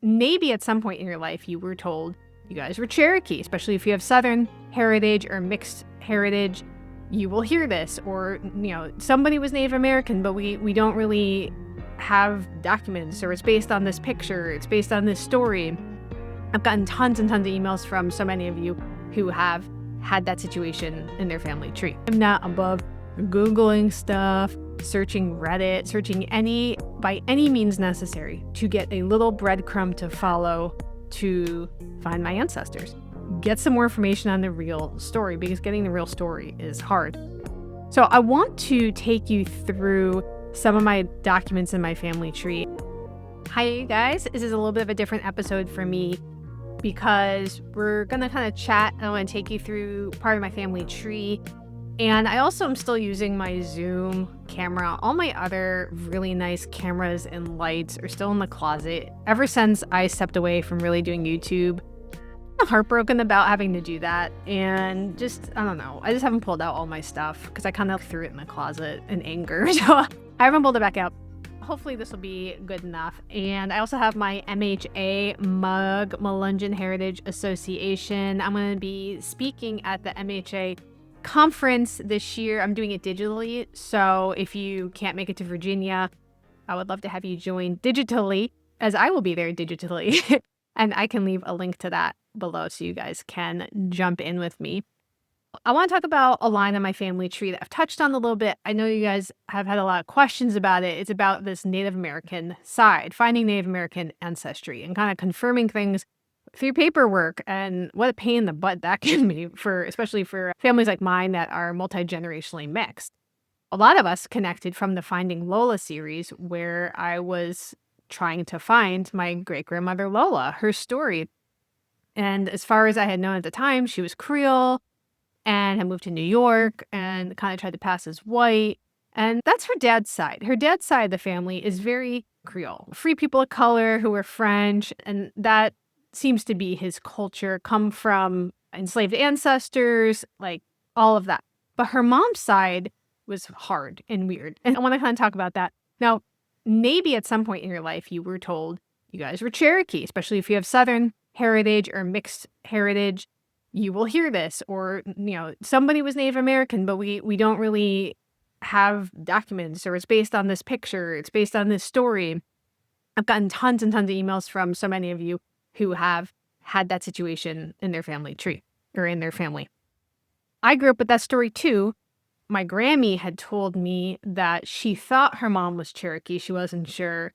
maybe at some point in your life you were told you guys were Cherokee, especially if you have Southern heritage or mixed heritage. You will hear this, or somebody was Native American, but we don't really have documents, or it's based on this picture, it's based on this story. I've gotten tons and tons of emails from so many of you who have had that situation in their family tree. I'm not above Googling stuff, searching Reddit, searching by any means necessary to get a little breadcrumb to follow to find my ancestors. Get some more information on the real story, because getting the real story is hard. So I want to take you through some of my documents in my family tree. Hi, you guys. This is a little bit of a different episode for me because we're going to kind of chat, and I want to take you through part of my family tree. And I also am still using my Zoom camera. All my other really nice cameras and lights are still in the closet. Ever since I stepped away from really doing YouTube, I'm heartbroken about having to do that. And I don't know. I just haven't pulled out all my stuff because I kind of threw it in the closet in anger. So I haven't pulled it back out. Hopefully this will be good enough. And I also have my MHA mug, Melungeon Heritage Association. I'm going to be speaking at the MHA conference this year. I'm doing it digitally, so if you can't make it to Virginia, I would love to have you join digitally, as I will be there digitally. And I can leave a link to that below so you guys can jump in with me. I want to talk about a line on my family tree that I've touched on a little bit. I know you guys have had a lot of questions about it. It's about this Native American side, finding Native American ancestry and kind of confirming things through paperwork, and what a pain in the butt that can be, especially for families like mine that are multi-generationally mixed. A lot of us connected from the Finding Lola series, where I was trying to find my great-grandmother Lola, her story. And as far as I had known at the time, she was Creole and had moved to New York and kind of tried to pass as white. And that's her dad's side. Her dad's side of the family is very Creole. Free people of color who were French, and that seems to be his culture, come from enslaved ancestors, like all of that. But her mom's side was hard and weird. And I want to kind of talk about that. Now, maybe at some point in your life, you were told you guys were Cherokee, especially if you have Southern heritage or mixed heritage. You will hear this, or, somebody was Native American, but we don't really have documents, or it's based on this picture, it's based on this story. I've gotten tons and tons of emails from so many of you who have had that situation in their family tree, or in their family. I grew up with that story too. My Grammy had told me that she thought her mom was Cherokee. She wasn't sure.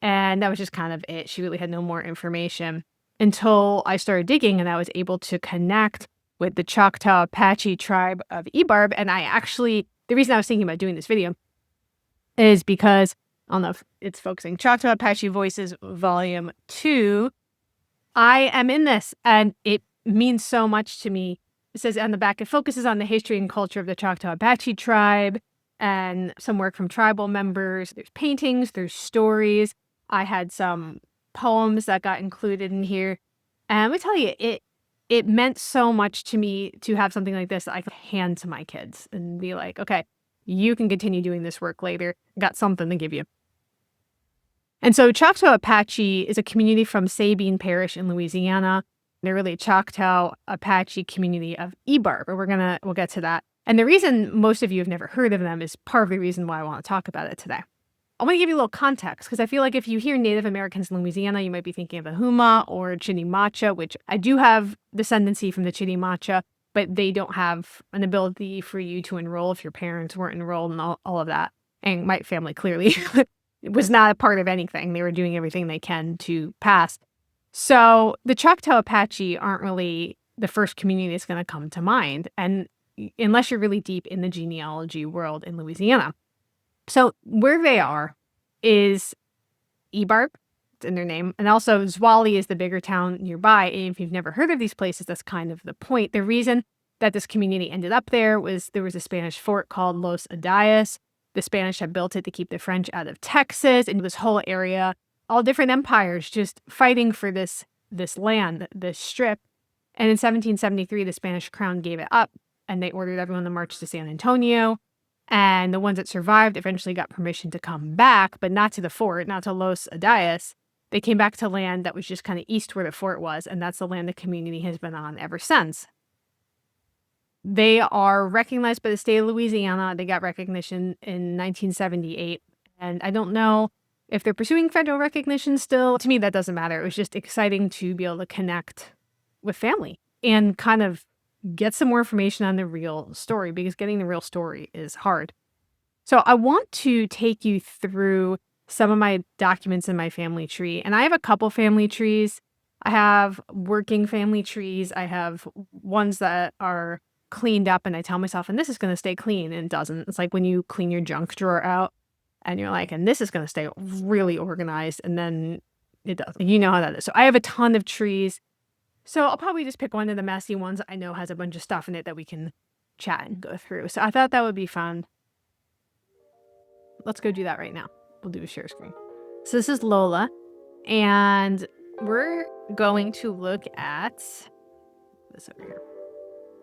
And that was just kind of it. She really had no more information until I started digging, and I was able to connect with the Choctaw Apache tribe of Ebarb. And the reason I was thinking about doing this video is because, I don't know if it's focusing, Choctaw Apache Voices Volume 2. I am in this, and it means so much to me. It says on the back, it focuses on the history and culture of the Choctaw Apache tribe and some work from tribal members. There's paintings, there's stories. I had some poems that got included in here. And let me tell you, it meant so much to me to have something like this that I could hand to my kids and be like, okay, you can continue doing this work later. Got something to give you. And so Choctaw Apache is a community from Sabine Parish in Louisiana. They're really a Choctaw Apache community of Ebarb, but we'll get to that. And the reason most of you have never heard of them is part of the reason why I want to talk about it today. I want to give you a little context, because I feel like if you hear Native Americans in Louisiana, you might be thinking of the Huma or Chitimacha, which I do have descendancy from the Chitimacha, but they don't have an ability for you to enroll if your parents weren't enrolled and all of that. And my family clearly it was not a part of anything. They were doing everything they can to pass. So the Choctaw Apache aren't really the first community that's going to come to mind, and unless you're really deep in the genealogy world in Louisiana. So where they are is Ebarb, it's in their name, and also Zwolle is the bigger town nearby. And if you've never heard of these places, that's kind of the point. The reason that this community ended up there was a Spanish fort called Los Adayas. The Spanish had built it to keep the French out of Texas, and this whole area, all different empires just fighting for this land, this strip. And in 1773, the Spanish crown gave it up, and they ordered everyone to march to San Antonio. And the ones that survived eventually got permission to come back, but not to the fort, not to Los Adayas. They came back to land that was just kind of east where the fort was, and that's the land the community has been on ever since. They are recognized by the state of Louisiana. They got recognition in 1978, and I don't know if they're pursuing federal recognition still. To me, that doesn't matter. It was just exciting to be able to connect with family and kind of get some more information on the real story, because getting the real story is hard. So I want to take you through some of my documents in my family tree. And I have a couple family trees. I have working family trees. I have ones that are cleaned up, and I tell myself, and this is going to stay clean, and it doesn't. It's like when you clean your junk drawer out and you're like, and this is going to stay really organized, and then it doesn't. You know how that is. So I have a ton of trees. So I'll probably just pick one of the messy ones I know has a bunch of stuff in it that we can chat and go through. So I thought that would be fun. Let's go do that right now. We'll do a share screen. So this is Lola, and we're going to look at this over here.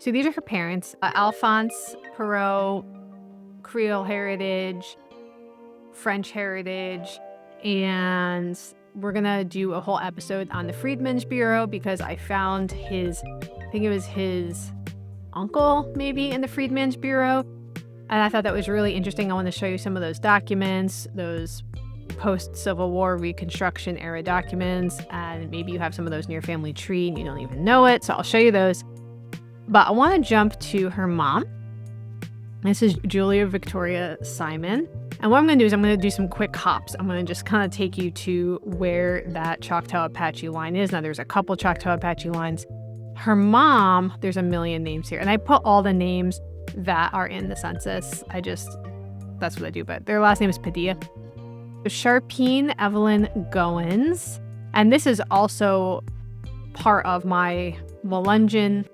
So these are her parents, Alphonse, Perot, Creole heritage, French heritage, and we're going to do a whole episode on the Freedmen's Bureau because I found I think it was his uncle maybe in the Freedmen's Bureau, and I thought that was really interesting. I want to show you some of those documents, those post-Civil War Reconstruction era documents, and maybe you have some of those in your family tree and you don't even know it, so I'll show you those. But I want to jump to her mom. This is Julia Victoria Simon. And what I'm going to do is I'm going to do some quick hops. I'm going to just kind of take you to where that Choctaw Apache line is. Now, there's a couple Choctaw Apache lines. Her mom, there's a million names here. And I put all the names that are in the census. That's what I do. But their last name is Padilla. Sharpine Evelyn Goins. And this is also part of my Melungeon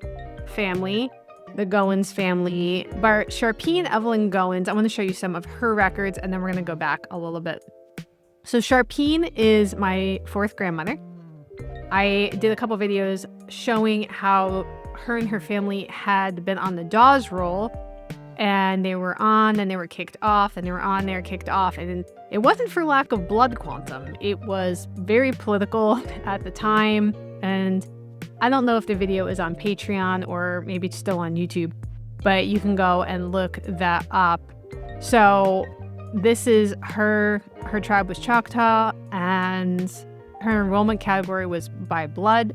family, the Goins family. But Sharpine Evelyn Goins, I want to show you some of her records, and then we're going to go back a little bit. So Sharpine is my fourth grandmother. I did a couple videos showing how her and her family had been on the Dawes roll, and they were on and they were kicked off, and they were on there, kicked off. And it wasn't for lack of blood quantum. It was very political at the time, and I don't know if the video is on Patreon or maybe it's still on YouTube, but you can go and look that up. So this is her tribe was Choctaw, and her enrollment category was by blood.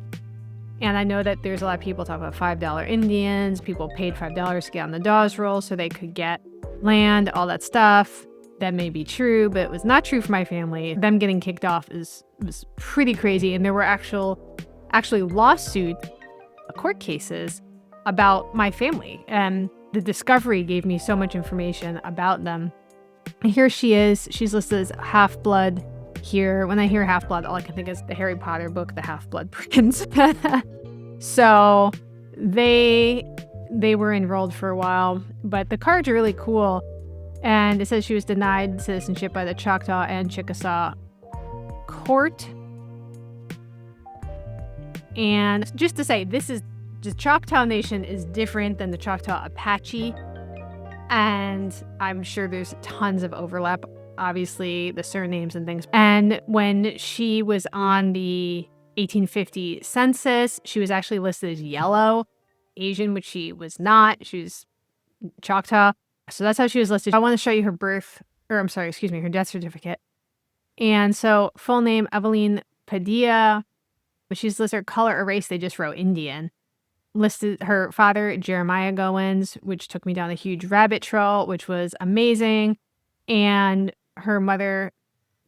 And I know that there's a lot of people talk about $5 Indians. People paid $5 to get on the Dawes roll so they could get land, all that stuff. That may be true, but it was not true for my family. Them getting kicked off was pretty crazy. And there were actually lawsuits, court cases about my family. And the discovery gave me so much information about them. And here she is. She's listed as half-blood here. When I hear half-blood, all I can think is the Harry Potter book, The Half-Blood Prince. So they were enrolled for a while, but the cards are really cool. And it says she was denied citizenship by the Choctaw and Chickasaw court. And just to say, the Choctaw Nation is different than the Choctaw Apache. And I'm sure there's tons of overlap, obviously, the surnames and things. And when she was on the 1850 census, she was actually listed as yellow, Asian, which she was not. She was Choctaw. So that's how she was listed. I want to show you her her death certificate. And so full name, Evelyn Padilla. But she's listed her color or race, they just wrote Indian. Listed her father, Jeremiah Goins, which took me down a huge rabbit trail, which was amazing. And her mother's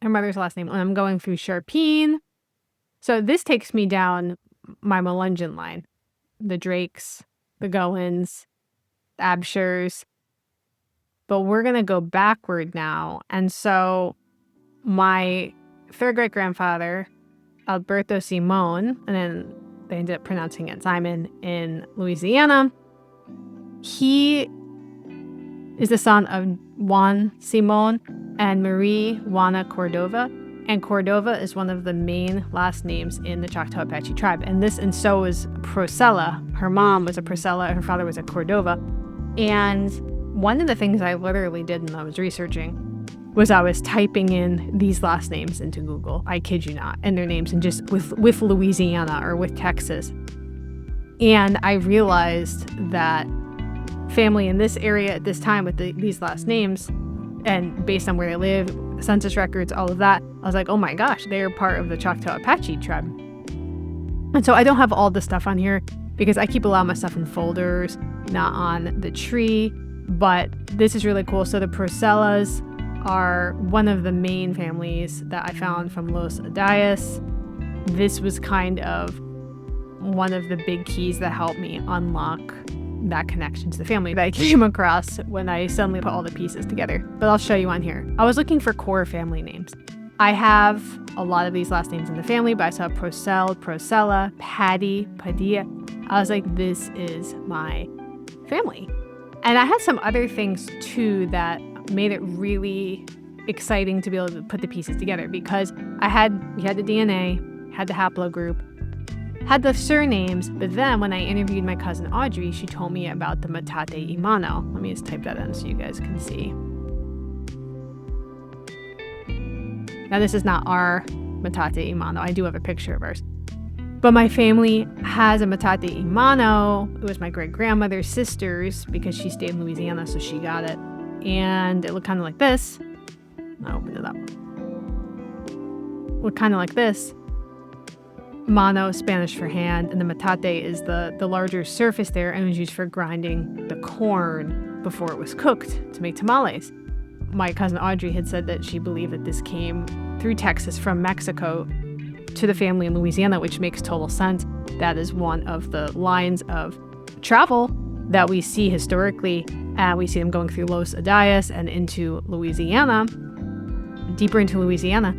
last name. I'm going through Sharpine. So this takes me down my Melungeon line. The Drakes, the Goins, the Abshers. But we're going to go backward now. And so my third great-grandfather, Alberto Simon, and then they ended up pronouncing it Simon in Louisiana. He is the son of Juan Simon and Marie Juana Cordova. And Cordova is one of the main last names in the Choctaw Apache tribe. And so is Procella. Her mom was a Procella, her father was a Cordova. And one of the things I literally did when I was researching was I was typing in these last names into Google, I kid you not, and their names, and just with Louisiana or with Texas. And I realized that family in this area at this time with these last names, and based on where they live, census records, all of that, I was like, oh my gosh, they're part of the Choctaw Apache tribe. And so I don't have all the stuff on here because I keep a lot of my stuff in folders, not on the tree, but this is really cool. So the Procellas are one of the main families that I found from Los Adayas. This was kind of one of the big keys that helped me unlock that connection to the family that I came across when I suddenly put all the pieces together. But I'll show you on here. I was looking for core family names. I have a lot of these last names in the family, but I saw Procel, Procella, Patty, Padilla. I was like, this is my family. And I had some other things too that made it really exciting to be able to put the pieces together, because we had the DNA, had the haplogroup, had the surnames, but then when I interviewed my cousin Audrey, she told me about the Metate Imano. Let me just type that in so you guys can see. Now this is not our Metate Imano. I do have a picture of ours. But my family has a Metate Imano. It was my great-grandmother's sister's because she stayed in Louisiana, so she got it. And it looked kind of like this. I'll open it up. Looked kind of like this. Mano, Spanish for hand, and the metate is the larger surface there, and was used for grinding the corn before it was cooked to make tamales. My cousin Audrey had said that she believed that this came through Texas from Mexico to the family in Louisiana, which makes total sense. That is one of the lines of travel that we see historically. We see them going through Los Adayas and into Louisiana, deeper into Louisiana.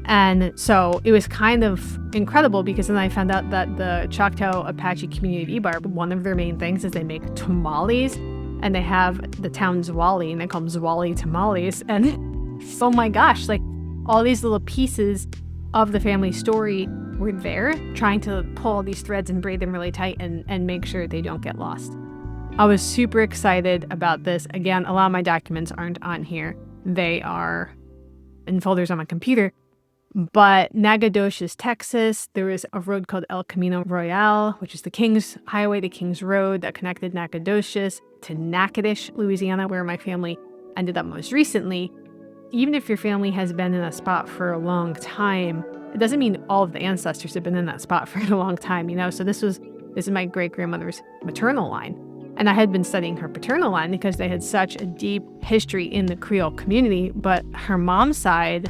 And so it was kind of incredible, because then I found out that the Choctaw Apache community of Ebarb, one of their main things is they make tamales, and they have the town Zwali, and they call them Zwali tamales. And oh my gosh, like all these little pieces of the family story were there, trying to pull all these threads and braid them really tight and make sure they don't get lost. I was super excited about this. Again, a lot of my documents aren't on here. They are in folders on my computer. But Nacogdoches, Texas, there was a road called El Camino Royal, which is the King's Highway, the King's Road that connected Nacogdoches to Natchitoches, Louisiana, where my family ended up most recently. Even if your family has been in a spot for a long time, it doesn't mean all of the ancestors have been in that spot for a long time, you know? So this is my great-grandmother's maternal line. And I had been studying her paternal line because they had such a deep history in the Creole community, but her mom's side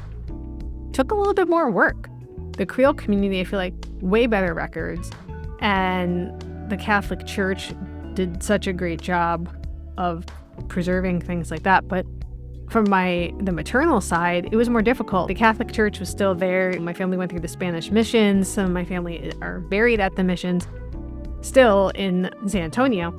took a little bit more work. The Creole community, I feel like, way better records, and the Catholic Church did such a great job of preserving things like that. But from the maternal side, it was more difficult. The Catholic Church was still there. My family went through the Spanish missions. Some of my family are buried at the missions still in San Antonio.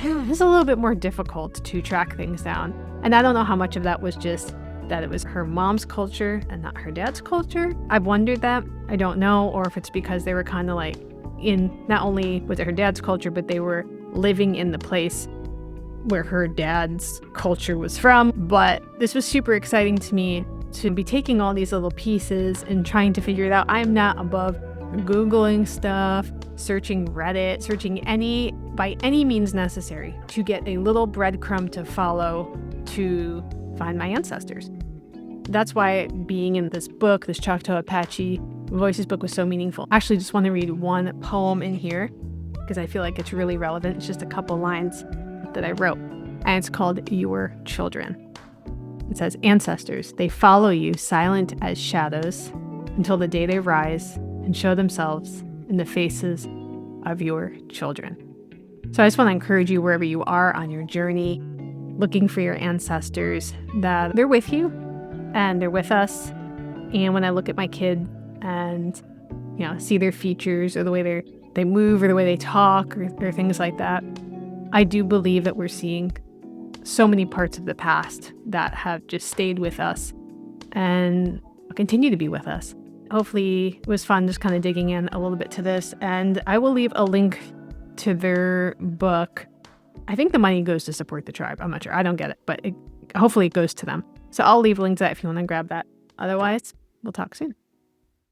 It was a little bit more difficult to track things down. And I don't know how much of that was just that it was her mom's culture and not her dad's culture. I've wondered that. I don't know, or if it's because they were kind of like not only was it her dad's culture, but they were living in the place where her dad's culture was from. But this was super exciting to me to be taking all these little pieces and trying to figure it out. I'm not above Googling stuff, searching Reddit, searching by any means necessary to get a little breadcrumb to follow to find my ancestors. That's why being in this book, this Choctaw Apache Voices book, was so meaningful. I actually just want to read one poem in here because I feel like it's really relevant. It's just a couple lines that I wrote, and it's called Your Children. It says, ancestors, they follow you silent as shadows until the day they rise and show themselves in the faces of your children. So I just want to encourage you, wherever you are on your journey, looking for your ancestors, that they're with you and they're with us. And when I look at my kid and, see their features or the way they move or the way they talk or things like that, I do believe that we're seeing so many parts of the past that have just stayed with us and continue to be with us. Hopefully it was fun just kind of digging in a little bit to this. And I will leave a link to their book. I think the money goes to support the tribe. I'm not sure. I don't get it, but hopefully it goes to them. So I'll leave a link to that if you want to grab that. Otherwise, we'll talk soon.